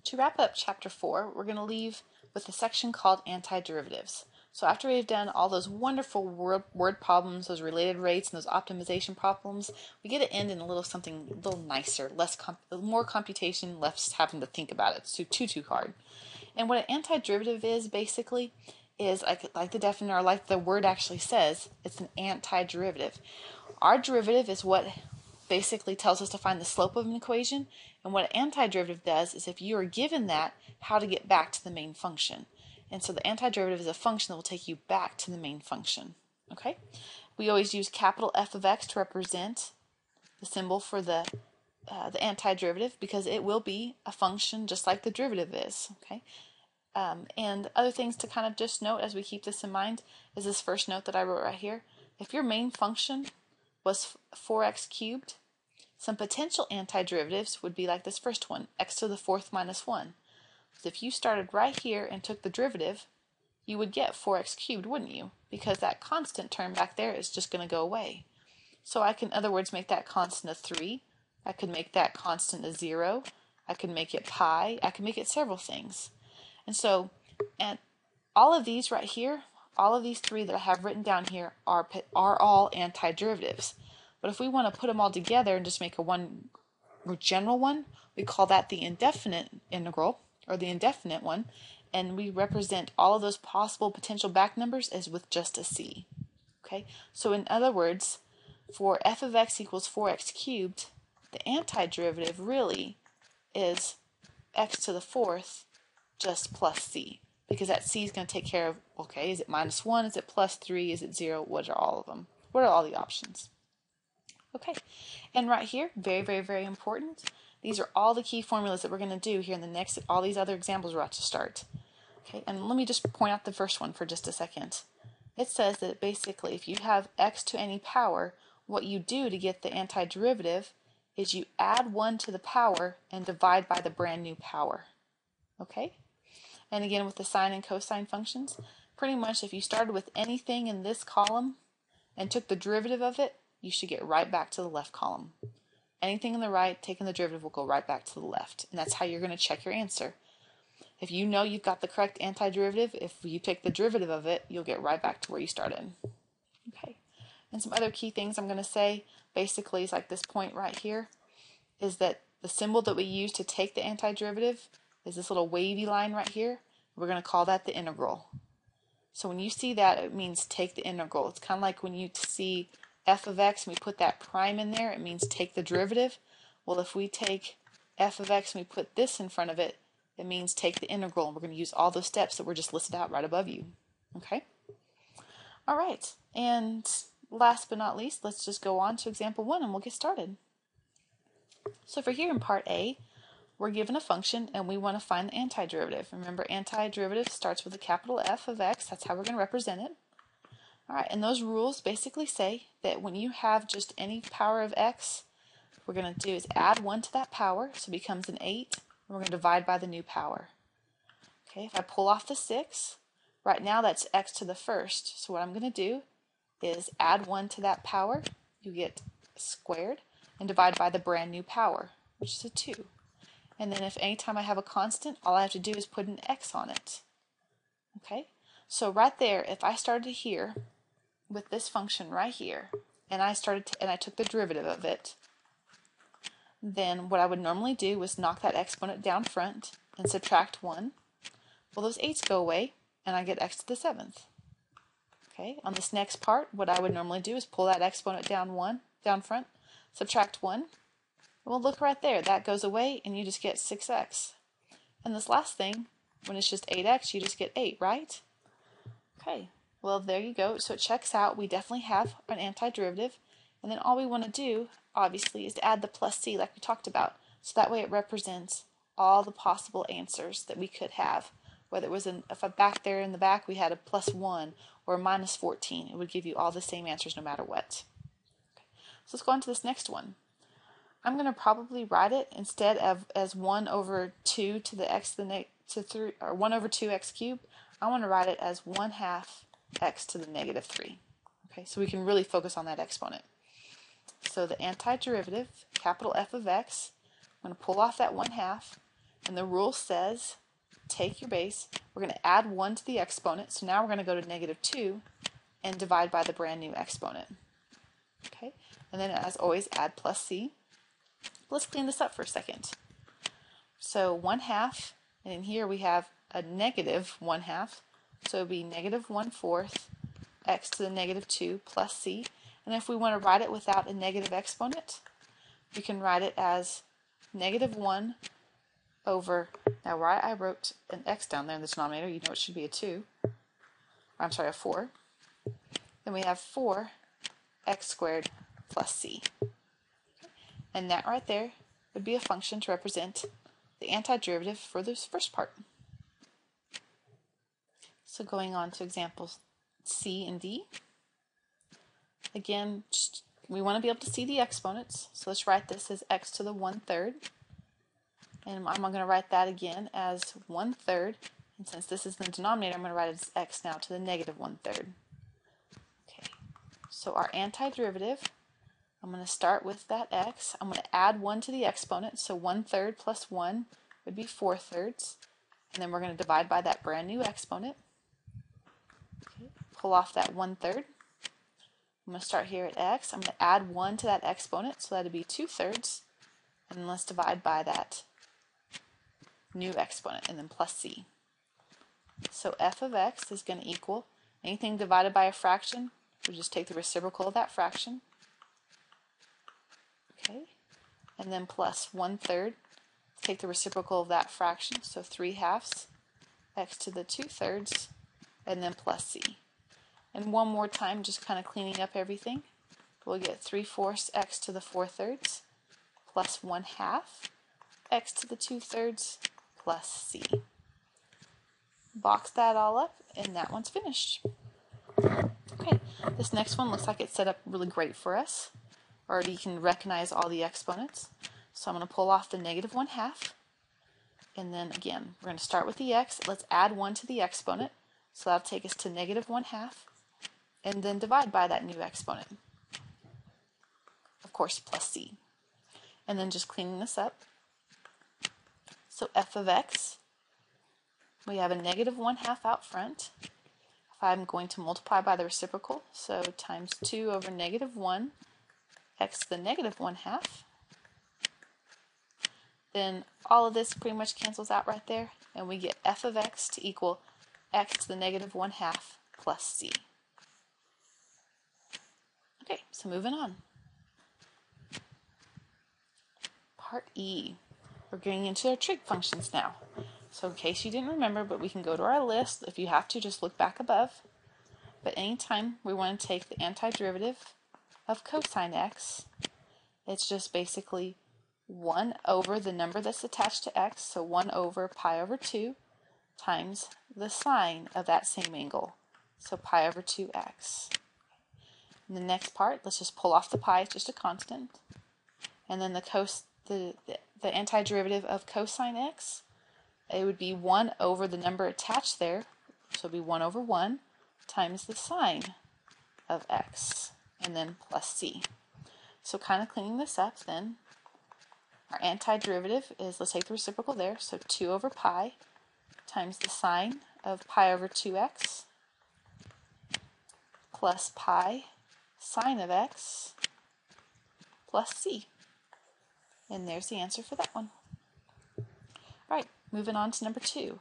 To wrap up Chapter 4, we're going to leave with a section called Antiderivatives. So after we've done all those wonderful word problems, those related rates, and those optimization problems, we get to end in a little something a little nicer, more computation, less having to think about it. It's too hard. And what an antiderivative is basically is like the definition, or like the word actually says, it's an antiderivative. Our derivative is what basically tells us to find the slope of an equation, and what an antiderivative does is if you are given that, how to get back to the main function. And so the antiderivative is a function that will take you back to the main function. Okay? We always use capital F of x to represent the symbol for the antiderivative, because it will be a function just like the derivative is. Okay? And other things to kind of just note as we keep this in mind is this first note that I wrote right here. If your main function was 4x cubed, some potential antiderivatives would be like this first one, x to the fourth minus 1. So if you started right here and took the derivative, you would get 4x cubed, wouldn't you? Because that constant term back there is just going to go away. So I can, in other words, make that constant a 3. I could make that constant a 0. I could make it pi. I could make it several things. And so, and all of these right here, all of these three that I have written down here are all antiderivatives. But if we want to put them all together and just make a one general one, we call that the indefinite integral, or the indefinite one, and we represent all of those possible potential back numbers as with just a c. Okay, so in other words, for f of x equals 4x cubed, the antiderivative really is x to the fourth just plus c, because that c is going to take care of, okay, is it minus 1, is it plus 3, is it 0, what are all of them? What are all the options? Okay, and right here, very important, these are all the key formulas that we're going to do here in the next, all these other examples we're about to start. Okay, and let me just point out the first one for just a second. It says that basically if you have x to any power, what you do to get the antiderivative is you add 1 to the power and divide by the brand new power. Okay? And again, with the sine and cosine functions, pretty much if you started with anything in this column and took the derivative of it, you should get right back to the left column. Anything on the right, taking the derivative will go right back to the left. And that's how you're going to check your answer. If you know you've got the correct antiderivative, if you take the derivative of it, you'll get right back to where you started. Okay. And some other key things I'm going to say, basically, is like this point right here, is that the symbol that we use to take the antiderivative is this little wavy line right here. We're going to call that the integral. So when you see that, it means take the integral. It's kind of like when you see f of x and we put that prime in there, it means take the derivative. Well, if we take f of x and we put this in front of it, it means take the integral, and we're going to use all those steps that were just listed out right above you. Okay? All right, and last but not least, let's just go on to example 1 and we'll get started. So for here in part A, we're given a function and we want to find the antiderivative. Remember, antiderivative starts with a capital F of x. That's how we're going to represent it. All right, and those rules basically say that when you have just any power of x, what we're going to do is add 1 to that power, so it becomes an 8, and we're going to divide by the new power. Okay, if I pull off the 6, right now that's x to the first. So what I'm going to do is add 1 to that power, you get squared, and divide by the brand new power, which is a 2. And then if anytime I have a constant, all I have to do is put an x on it. Okay, so right there, if I started here with this function right here, and I took the derivative of it, then what I would normally do was knock that exponent down front and subtract 1. Well, those 8's go away, and I get x to the 7th. Okay, on this next part, what I would normally do is pull that exponent down front, subtract 1. Well, look right there, that goes away, and you just get 6x. And this last thing, when it's just 8x, you just get 8, right? Okay, well, there you go. So it checks out. We definitely have an antiderivative. And then all we want to do, obviously, is to add the plus c like we talked about. So that way it represents all the possible answers that we could have. Whether it was if back there in the back we had a plus 1 or a minus 14, it would give you all the same answers no matter what. Okay. So let's go on to this next one. I'm going to probably write it instead of as 1 over 2 to the x to 3, or 1 over 2x cubed. I want to write it as 1/2 x to the negative 3. Okay, so we can really focus on that exponent. So the antiderivative, capital F of x, I'm going to pull off that 1/2, And the rule says, take your base, we're going to add 1 to the exponent, so now we're going to go to -2 and divide by the brand new exponent. Okay, and then as always, add plus c. Let's clean this up for a second. So 1/2, and in here we have a -1/2, so it would be -1/4 x to the -2 plus c. And if we want to write it without a negative exponent, we can write it as -1 over, now where I wrote an x down there in the denominator, you know it should be a 2, or I'm sorry, a 4. Then we have 4x squared plus c. And that right there would be a function to represent the antiderivative for this first part. So going on to examples C and D. Again, we want to be able to see the exponents, so let's write this as x to the 1/3. And I'm going to write that again as 1/3. And since this is the denominator, I'm going to write it as x now to the -1/3. Okay, so our antiderivative, I'm going to start with that x. I'm going to add 1 to the exponent, so 1/3 plus 1 would be 4/3. And then we're going to divide by that brand new exponent. Okay, pull off that 1/3. I'm going to start here at x. I'm going to add 1 to that exponent, so that would be 2/3. And then let's divide by that new exponent, and then plus c. So f of x is going to equal anything divided by a fraction, we just take the reciprocal of that fraction. Okay, and then plus 1/3, take the reciprocal of that fraction, so 3/2 x to the 2/3, and then plus c. And one more time, just kind of cleaning up everything, we'll get 3/4 x to the 4/3 plus 1/2 x to the 2/3 plus c. Box that all up, and that one's finished. Okay, this next one looks like it's set up really great for us. Already you can recognize all the exponents. So I'm going to pull off the -1/2. And then again, we're going to start with the x. Let's add 1 to the exponent. So that'll take us to -1/2. And then divide by that new exponent. Of course, plus c. And then just cleaning this up. So f of x, we have a -1/2 out front. I'm going to multiply by the reciprocal, so times 2 over -1 x to the -1/2. Then all of this pretty much cancels out right there, and we get f of x to equal x to the -1/2 plus c. Okay, so moving on. Part E. We're getting into our trig functions now. So in case you didn't remember, but we can go to our list. If you have to, just look back above. But anytime we want to take the antiderivative of cosine x, it's just basically 1 over the number that's attached to x, so 1 over pi over 2, times the sine of that same angle, so pi over 2x. In the next part, let's just pull off the pi, it's just a constant. And then the antiderivative of cosine x, it would be 1 over the number attached there, so it would be 1 over 1, times the sine of x, and then plus c. So kind of cleaning this up then, our antiderivative is, let's take the reciprocal there, so 2 over pi times the sine of pi over 2x plus pi sine of x plus c. And there's the answer for that one. Alright, moving on to number 2.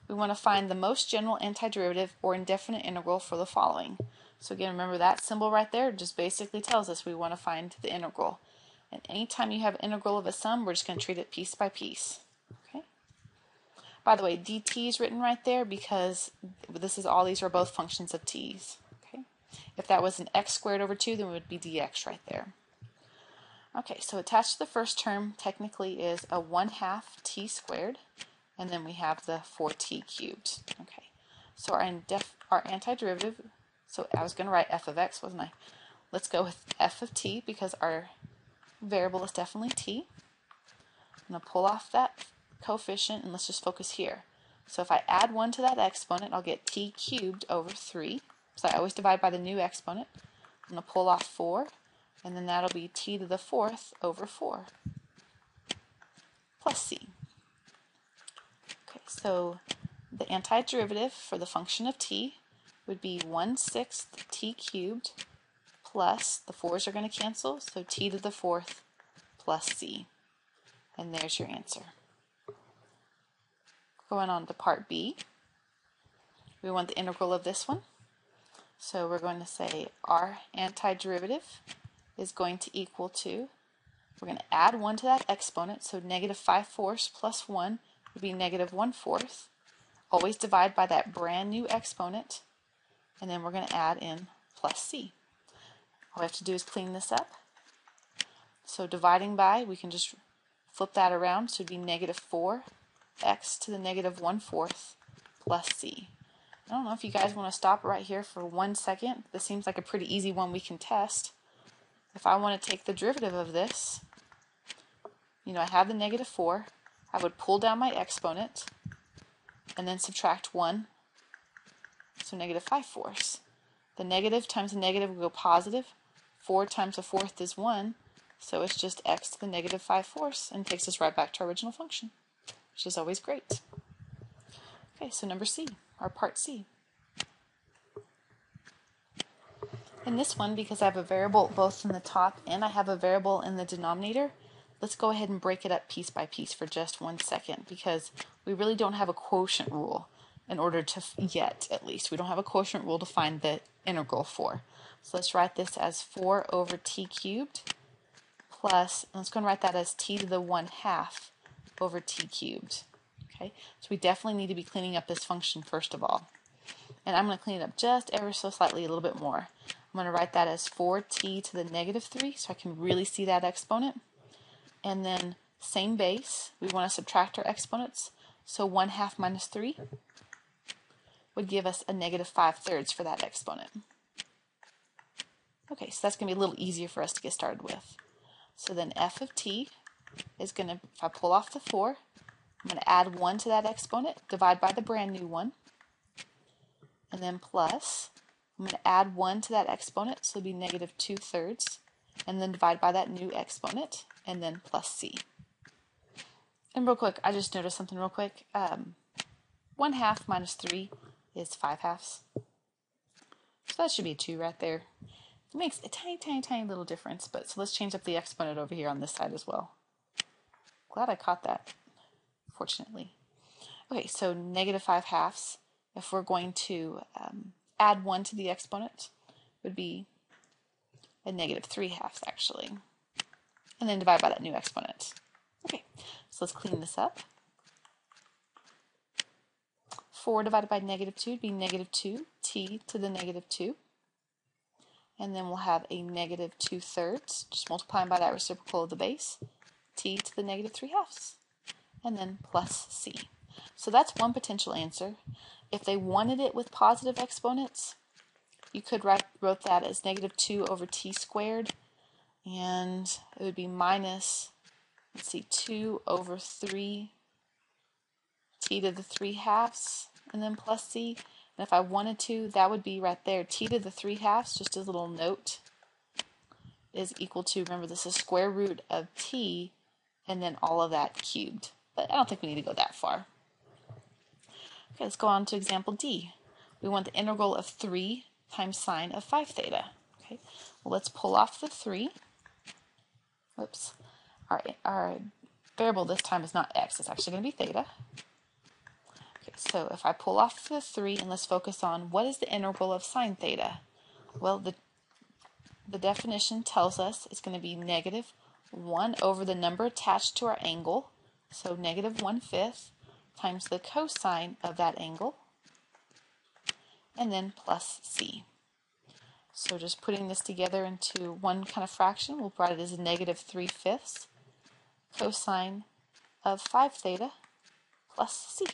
We want to find the most general antiderivative or indefinite integral for the following. So again, remember that symbol right there just basically tells us we want to find the integral. And anytime you have integral of a sum, we're just going to treat it piece by piece. Okay. By the way, dt is written right there because these are both functions of t's. Okay. If that was an x squared over 2, then it would be dx right there. Okay, so attached to the first term technically is a 1/2 t squared, and then we have the 4t cubed. Okay, so our antiderivative, so I was going to write f of x, wasn't I? Let's go with f of t because our variable is definitely t. I'm going to pull off that coefficient and let's just focus here. So if I add 1 to that exponent, I'll get t cubed over 3. So I always divide by the new exponent. I'm going to pull off 4, and then that'll be t to the 4th over 4 plus c. So the antiderivative for the function of t would be 1/6 t cubed plus, the 4's are going to cancel, so t to the 4th plus c. And there's your answer. Going on to part B, we want the integral of this one. So we're going to say our antiderivative is going to equal to, we're going to add 1 to that exponent, so -5/4 plus 1 would be -1/4. Always divide by that brand new exponent, and then we're going to add in plus c. All we have to do is clean this up. So dividing by, we can just flip that around, so it would be -4x to the -1/4 plus c. I don't know if you guys want to stop right here for 1 second. This seems like a pretty easy one we can test. If I want to take the derivative of this, I have the -4. I would pull down my exponent and then subtract 1, so -5/4. The negative times the negative will go positive. 4 times a fourth is 1, so it's just x to the -5/4 and takes us right back to our original function, which is always great. Okay, so number C, or part C. In this one, because I have a variable both in the top and I have a variable in the denominator, let's go ahead and break it up piece by piece for just 1 second, because we really don't have a quotient rule in order to, yet at least, we don't have a quotient rule to find the integral for. So let's write this as 4 over t cubed plus, and let's go and write that as t to the 1/2 over t cubed. Okay, so we definitely need to be cleaning up this function first of all. And I'm going to clean it up just ever so slightly, a little bit more. I'm going to write that as 4t to the -3, so I can really see that exponent. And then same base, we want to subtract our exponents, so 1/2 minus 3 would give us a -5/3 for that exponent. Okay, so that's going to be a little easier for us to get started with. So then f of t is going to, if I pull off the 4, I'm going to add 1 to that exponent, divide by the brand new one, and then plus, I'm going to add 1 to that exponent, so it'll be -2/3, and then divide by that new exponent, and then plus c. And real quick, I just noticed something real quick. 1/2 minus 3 is 5/2. So that should be a 2 right there. It makes a tiny, tiny, tiny little difference, but so let's change up the exponent over here on this side as well. Glad I caught that, fortunately. Okay, so -5/2, if we're going to add 1 to the exponent, would be a -3/2 actually. And then divide by that new exponent. Okay, so let's clean this up. 4 divided by -2 would be -2t to the -2. And then we'll have a -2/3, just multiplying by that reciprocal of the base, t to the -3/2. And then plus c. So that's one potential answer. If they wanted it with positive exponents, you could wrote that as -2 over t squared, and it would be minus, let's see, 2 over 3 t to the 3/2, and then plus c. And if I wanted to, that would be right there, t to the 3/2, just a little note, is equal to, remember this is square root of t, and then all of that cubed. But I don't think we need to go that far. Okay, let's go on to example D. We want the integral of 3 times sine of 5 theta. Okay, well, let's pull off the 3. Whoops. Our variable this time is not x, it's actually going to be theta. Okay, so if I pull off the 3, and let's focus on what is the integral of sine theta. Well, the definition tells us it's going to be -1 over the number attached to our angle, so -1/5 times the cosine of that angle, and then plus c. So just putting this together into one kind of fraction, we'll write it as a -3/5 cosine of 5 theta plus c.